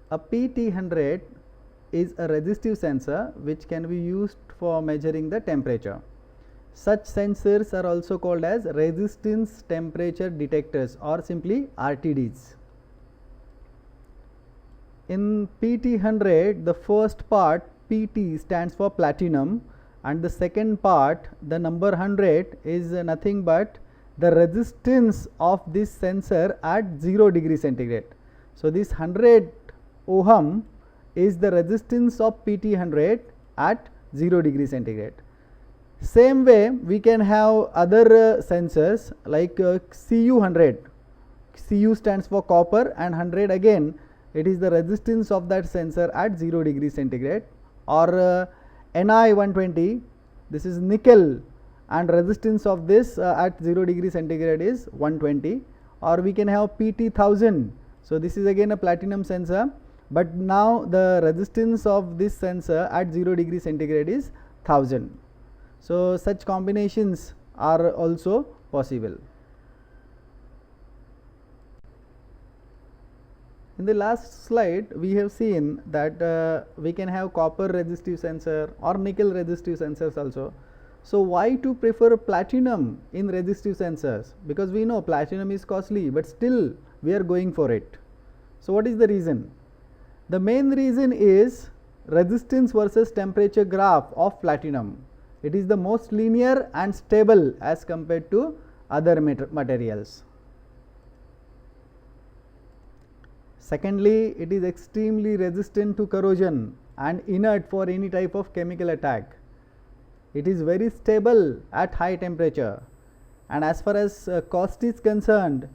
A PT100 is a resistive sensor which can be used for measuring the temperature. Such sensors are also called as resistance temperature detectors or simply RTDs. In PT100, the first part PT stands for platinum, and the second part, the number 100, is nothing but the resistance of this sensor at 0 degree centigrade. So, this 100 ohm is the resistance of PT100 at 0 degree centigrade. Same way we can have other sensors like Cu100. Cu stands for copper, and 100 again it is the resistance of that sensor at 0 degree centigrade, or Ni120, this is nickel, and resistance of this at 0 degree centigrade is 120, or we can have PT1000. So, this is again a platinum sensor, but now the resistance of this sensor at 0 degree centigrade is 1000. So, such combinations are also possible. In the last slide, we have seen that we can have copper resistive sensor or nickel resistive sensors also. So, why to prefer platinum in resistive sensors? Because we know platinum is costly, but still we are going for it. So, what is the reason? The main reason is resistance versus temperature graph of platinum. It is the most linear and stable as compared to other materials. Secondly, it is extremely resistant to corrosion and inert for any type of chemical attack. It is very stable at high temperature, and as far as cost is concerned,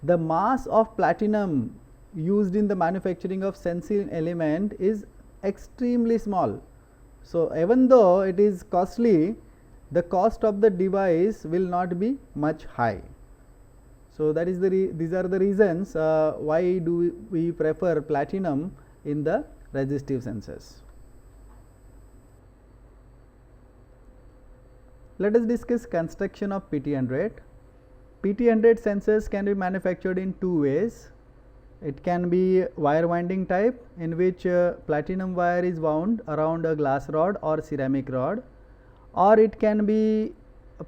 the mass of platinum used in the manufacturing of sensing element is extremely small. So, even though it is costly, the cost of the device will not be much high. So, that is these are the reasons why do we prefer platinum in the resistive sensors. Let us discuss construction of PT100. PT100 sensors can be manufactured in two ways. It can be wire winding type, in which platinum wire is wound around a glass rod or ceramic rod, or it can be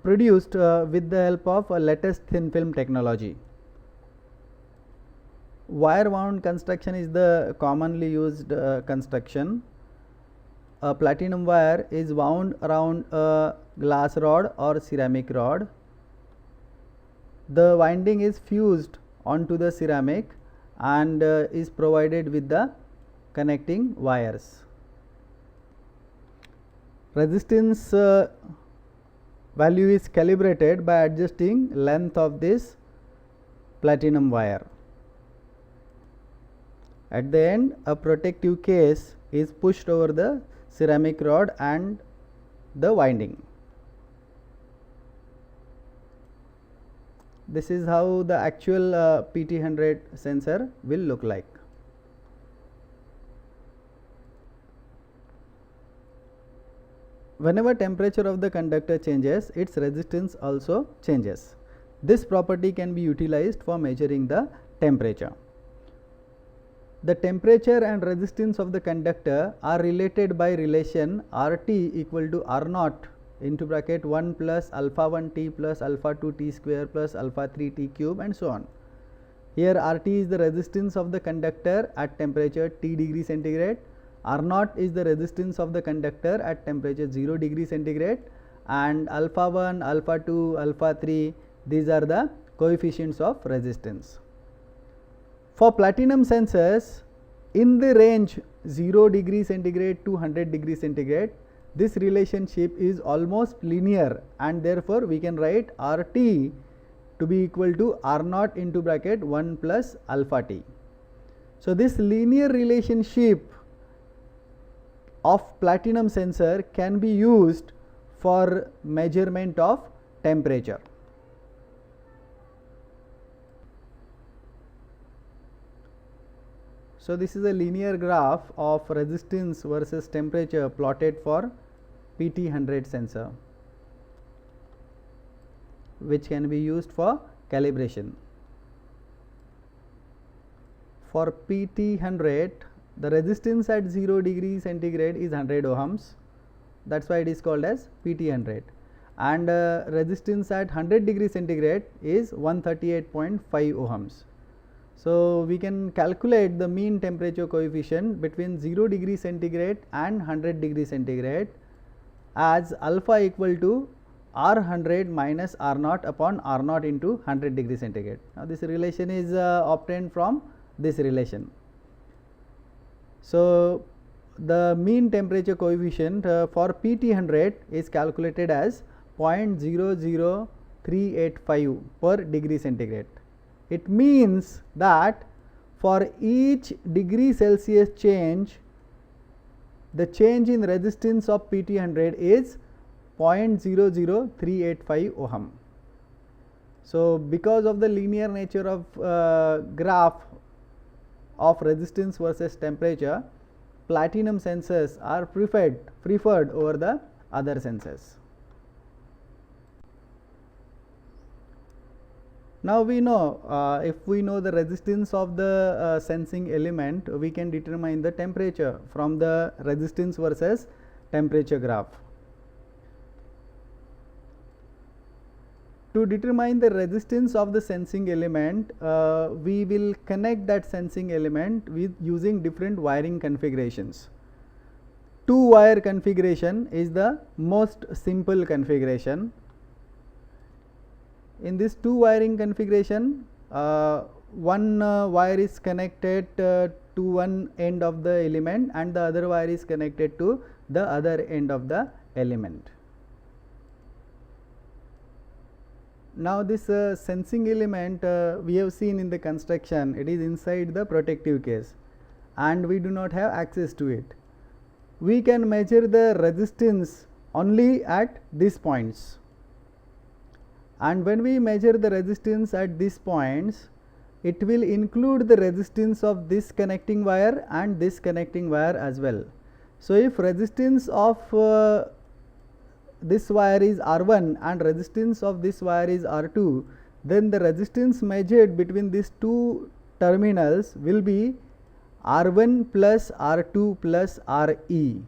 produced with the help of a latest thin film technology. Wire wound construction is the commonly used construction. A platinum wire is wound around a glass rod or ceramic rod. The winding is fused onto the ceramic and is provided with the connecting wires. Resistance value is calibrated by adjusting length of this platinum wire. At the end, a protective case is pushed over the ceramic rod and the winding. This is how the actual PT100 sensor will look like. Whenever temperature of the conductor changes, its resistance also changes. This property can be utilized for measuring the temperature. The temperature and resistance of the conductor are related by relation RT equal to R naught into bracket 1 plus alpha 1 T plus alpha 2 T square plus alpha 3 T cube and so on. Here RT is the resistance of the conductor at temperature T degree centigrade. R naught is the resistance of the conductor at temperature 0 degree centigrade, and alpha 1, alpha 2, alpha 3, these are the coefficients of resistance. For platinum sensors in the range 0 degree centigrade to 100 degree centigrade, this relationship is almost linear, and therefore we can write RT to be equal to R naught into bracket 1 plus alpha T. So, this linear relationship of platinum sensor can be used for measurement of temperature. So, this is a linear graph of resistance versus temperature plotted for PT100 sensor. which can be used for calibration. For PT100, the resistance at 0 degree centigrade is 100 ohms. That's why it is called as PT100. And resistance at 100 degree centigrade is 138.5 ohms. So we can calculate the mean temperature coefficient between 0 degree centigrade and 100 degree centigrade as alpha equal to R100 minus R0 upon R0 into 100 degree centigrade. Now this relation is obtained from this relation. So the mean temperature coefficient for PT100 is calculated as 0.00385 per degree centigrade. It means that for each degree Celsius change, the change in resistance of PT100 is 0.00385 ohm. So because of the linear nature of graph of resistance versus temperature, platinum sensors are preferred over the other sensors. Now we know, if we know the resistance of the sensing element, we can determine the temperature from the resistance versus temperature graph. To determine the resistance of the sensing element, we will connect that sensing element with using different wiring configurations. 2-wire configuration is the most simple configuration. In this 2 wiring configuration, one wire is connected to one end of the element and the other wire is connected to the other end of the element. Now this sensing element we have seen in the construction, it is inside the protective case and we do not have access to it. We can measure the resistance only at these points. And when we measure the resistance at these points, it will include the resistance of this connecting wire and this connecting wire as well. So if resistance of this wire is R1 and resistance of this wire is R2, then the resistance measured between these two terminals will be R1 plus R2 plus RE.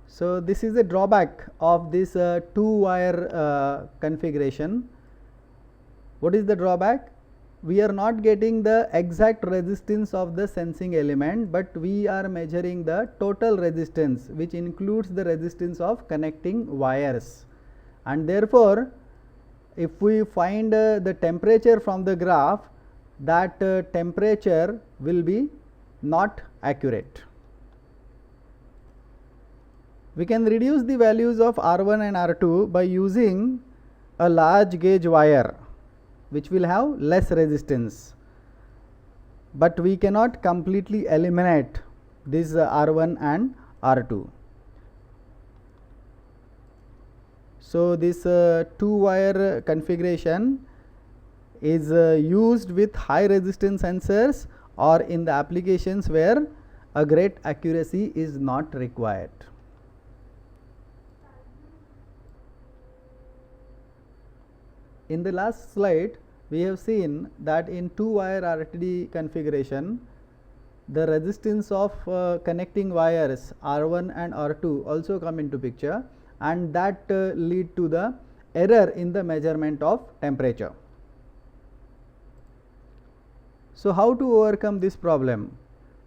So this is a drawback of this 2-wire configuration. What is the drawback? We are not getting the exact resistance of the sensing element, but we are measuring the total resistance, which includes the resistance of connecting wires. And therefore, if we find the temperature from the graph, that temperature will be not accurate. We can reduce the values of R1 and R2 by using a large gauge wire which will have less resistance, but we cannot completely eliminate this R1 and R2. So this 2-wire configuration is used with high resistance sensors or in the applications where a great accuracy is not required. In the last slide, we have seen that in 2-wire RTD configuration, the resistance of connecting wires R1 and R2 also come into picture, and that lead to the error in the measurement of temperature. So how to overcome this problem?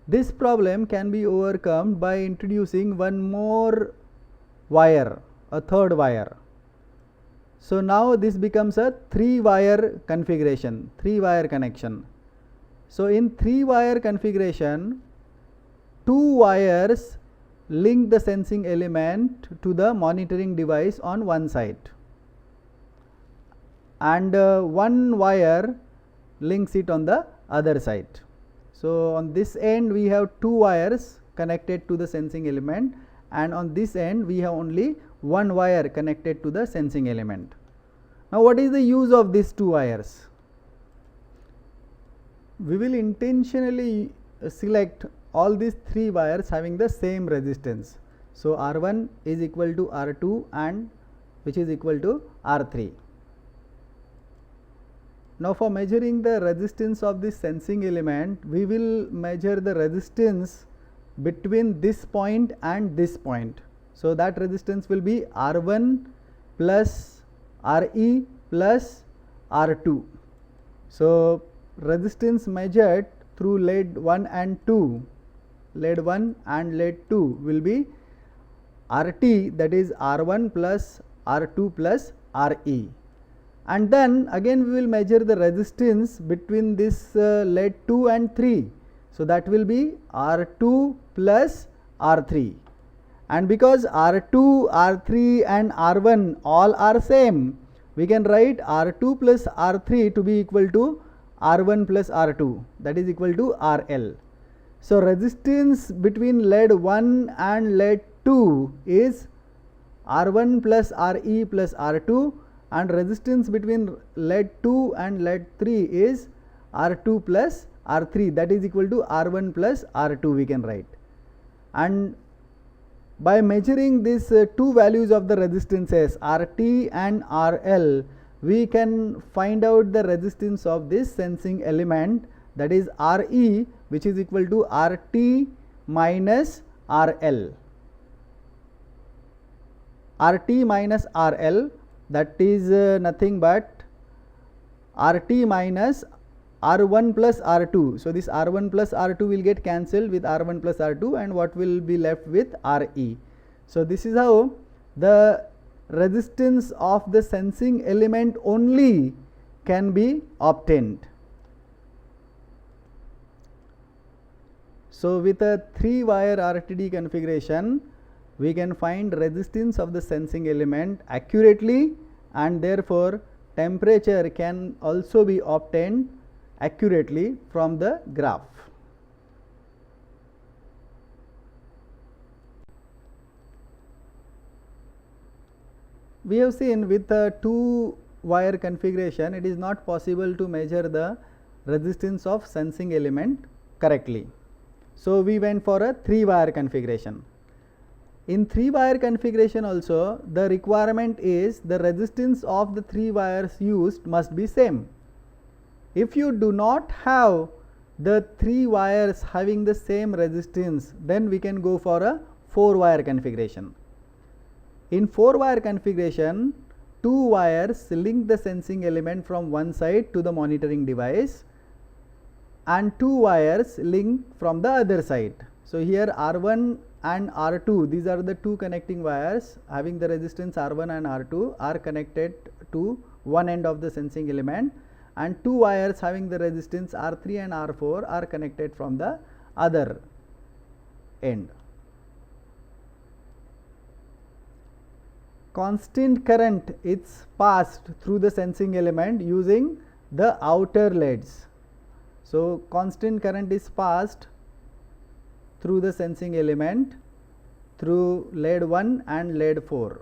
This problem can be overcome by introducing one more wire, a third wire. So now this becomes a 3-wire configuration, 3-wire connection. So in 3-wire configuration, 2 wires link the sensing element to the monitoring device on one side, and 1 wire links it on the other side. So on this end we have 2 wires connected to the sensing element, and on this end we have only 1 wire connected to the sensing element. Now what is the use of these 2 wires? We will intentionally select all these 3 wires having the same resistance. So R1 is equal to R2 and which is equal to R3. Now for measuring the resistance of this sensing element, we will measure the resistance between this point and this point. So that resistance will be R1 plus Re plus R2. So resistance measured through lead 1 and 2, lead 1 and lead 2 will be RT, that is R1 plus R2 plus Re. And then again we will measure the resistance between this lead 2 and 3. So that will be R2 plus R3. And because R2, R3 and R1 all are same, we can write R2 plus R3 to be equal to R1 plus R2, that is equal to RL. So resistance between lead 1 and lead 2 is R1 plus Re plus R2, and resistance between lead 2 and lead 3 is R2 plus R3, that is equal to R1 plus R2 we can write. And by measuring these two values of the resistances RT and RL, we can find out the resistance of this sensing element, that is Re, which is equal to RT minus RL. RT minus RL, that is nothing but RT minus R1 plus R2. So this R1 plus R2 will get cancelled with R1 plus R2, and what will be left with Re. So this is how the resistance of the sensing element only can be obtained. So with a 3-wire RTD configuration, we can find resistance of the sensing element accurately, and therefore temperature can also be obtained accurately from the graph. We have seen with a 2-wire configuration, it is not possible to measure the resistance of sensing element correctly. So we went for a 3-wire configuration. In 3-wire configuration also, the requirement is the resistance of the 3 wires used must be same. If you do not have the 3 wires having the same resistance, then we can go for a 4-wire configuration. In 4-wire configuration, 2 wires link the sensing element from one side to the monitoring device, and 2 wires link from the other side. So here R1 and R2, these are the 2 connecting wires having the resistance R1 and R2 are connected to one end of the sensing element, and 2 wires having the resistance R3 and R4 are connected from the other end. Constant current is passed through the sensing element using the outer leads. So constant current is passed through the sensing element through lead 1 and lead 4,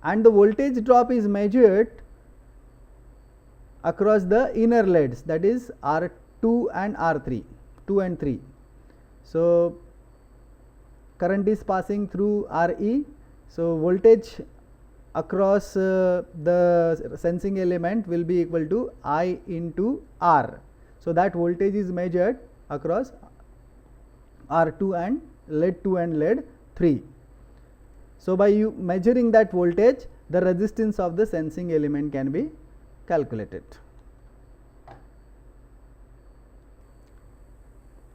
and the voltage drop is measured across the inner leads, that is R2 and R3, 2 and 3. So current is passing through Re, so voltage across the sensing element will be equal to I into R. So that voltage is measured across R2 and lead 2 and lead 3. So by measuring that voltage, the resistance of the sensing element can be calculated.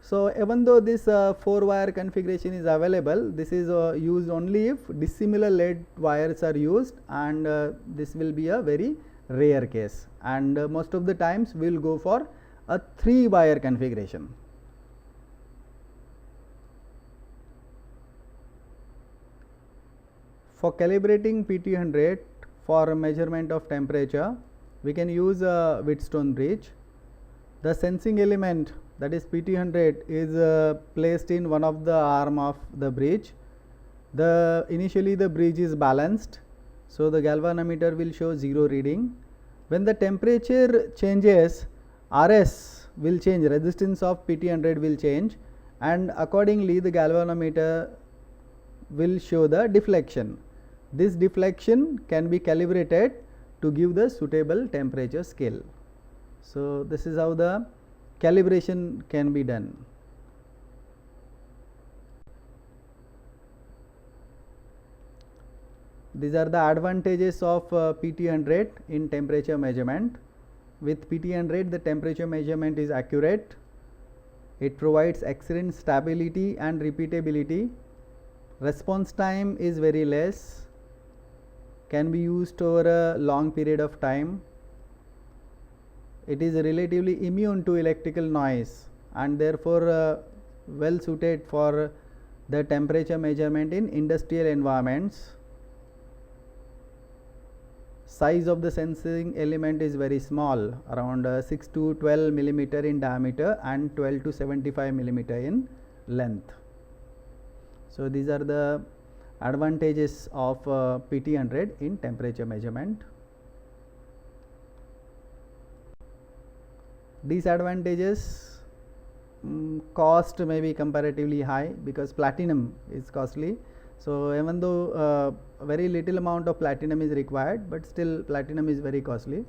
So even though this 4-wire configuration is available, this is used only if dissimilar lead wires are used, and this will be a very rare case, and most of the times we will go for a 3-wire configuration. For calibrating PT100 for measurement of temperature, we can use a Wheatstone bridge. The sensing element, that is PT100, is placed in one of the arm of the bridge. Initially the bridge is balanced, so the galvanometer will show 0 reading. When the temperature changes, RS will change, resistance of PT100 will change, and accordingly the galvanometer will show the deflection. This deflection can be calibrated to give the suitable temperature scale. So, this is how the calibration can be done. These are the advantages of PT100 in temperature measurement. With PT100 the temperature measurement is accurate, it provides excellent stability and repeatability, response time is very less, can be used over a long period of time, it is relatively immune to electrical noise and therefore well suited for the temperature measurement in industrial environments. Size of the sensing element is very small, around 6 to 12 millimeter in diameter and 12 to 75 millimeter in length. So, these are the advantages of PT100 in temperature measurement. Disadvantages, cost may be comparatively high because platinum is costly. So, even though very little amount of platinum is required, but still platinum is very costly.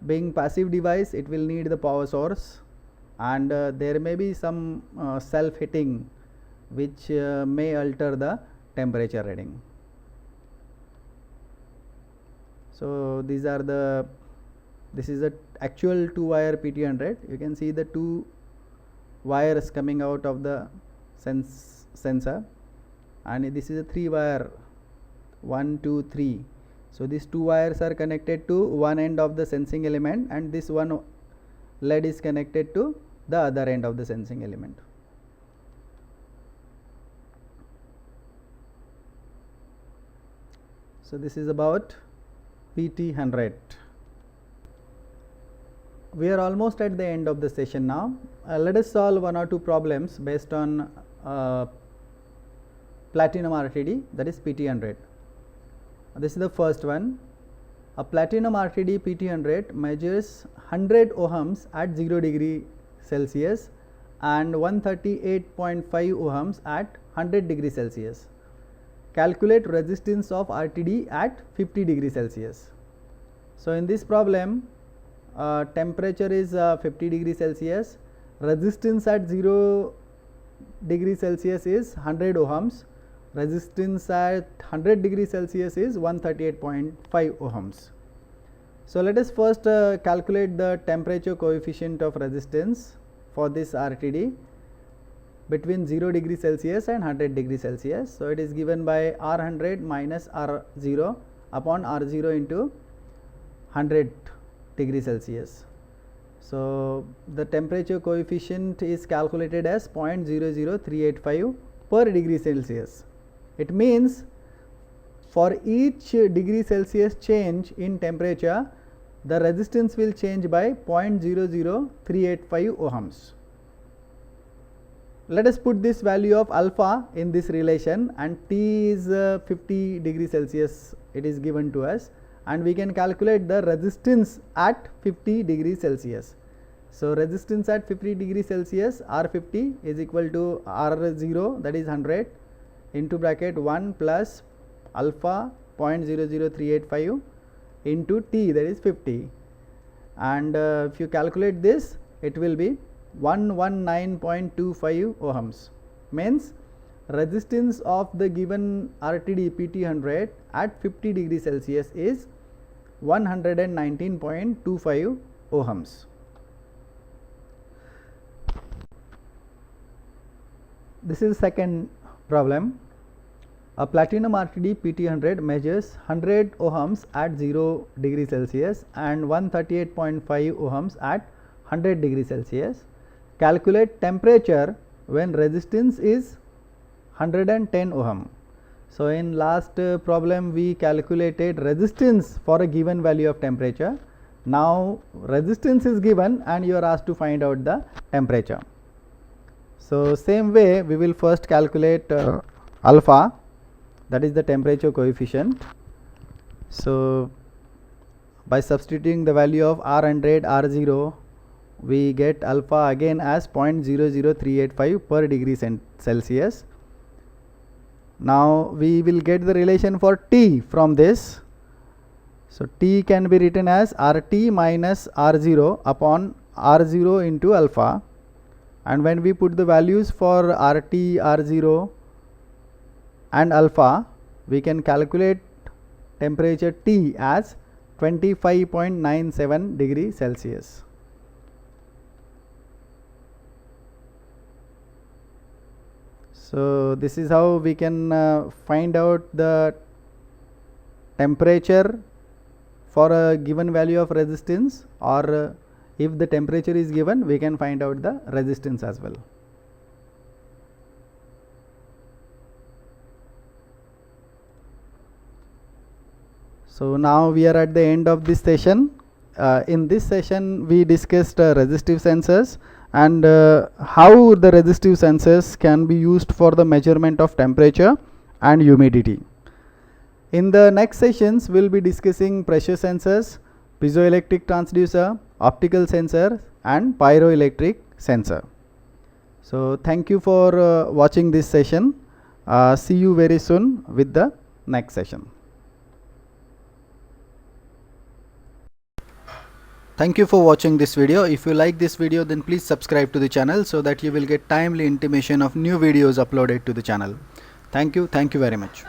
Being passive device, it will need the power source, and there may be some self heating which may alter the temperature reading. So, these are the, this is the actual 2-wire PT100. You can see the 2 wires coming out of the sensor, and this is a 3-wire, 1, 2, 3. So, these 2 wires are connected to one end of the sensing element, and this one lead is connected to the other end of the sensing element. So, this is about PT100. We are almost at the end of the session now. Let us solve 1 or 2 problems based on platinum RTD, that is PT100. This is the first one. A platinum RTD PT100 measures 100 ohms at 0 degree Celsius and 138.5 ohms at 100 degree Celsius. Calculate resistance of RTD at 50 degree Celsius. So, in this problem, temperature is 50 degree Celsius, resistance at 0 degree Celsius is 100 ohms, resistance at 100 degree Celsius is 138.5 ohms. So, let us first calculate the temperature coefficient of resistance for this RTD between 0 degree Celsius and 100 degree Celsius. So, it is given by R100 minus R0 upon R0 into 100 degree Celsius. So, the temperature coefficient is calculated as 0.00385 per degree Celsius. It means for each degree Celsius change in temperature, the resistance will change by 0.00385 ohms. Let us put this value of alpha in this relation, and T is 50 degree Celsius, it is given to us, and we can calculate the resistance at 50 degree Celsius. So, resistance at 50 degree Celsius R50 is equal to R0, that is 100, into bracket 1 plus alpha 0.00385 into T, that is 50, and if you calculate this, it will be 119.25 ohms. Means resistance of the given RTD PT100 at 50 degree Celsius is 119.25 ohms. This is second problem. A platinum RTD PT100 measures 100 ohms at 0 degree Celsius and 138.5 ohms at 100 degree Celsius. Calculate temperature when resistance is 110 ohm. So, in last problem we calculated resistance for a given value of temperature. Now, resistance is given and you are asked to find out the temperature. So, same way we will first calculate alpha, that is the temperature coefficient. So, by substituting the value of R100, R0, we get alpha again as 0.00385 per degree Celsius. Now we will get the relation for T from this. So T can be written as RT minus R0 upon R0 into alpha, and when we put the values for RT, R0 and alpha, we can calculate temperature T as 25.97 degrees Celsius. So this is how we can find out the temperature for a given value of resistance, or if the temperature is given, we can find out the resistance as well. So now we are at the end of this session. In this session we discussed resistive sensors and how the resistive sensors can be used for the measurement of temperature and humidity. In the next sessions we will be discussing pressure sensors, piezoelectric transducer, optical sensor and pyroelectric sensor. So thank you for watching this session. See you very soon with the next session. Thank you for watching this video. If you like this video, then please subscribe to the channel so that you will get timely intimation of new videos uploaded to the channel. Thank you very much.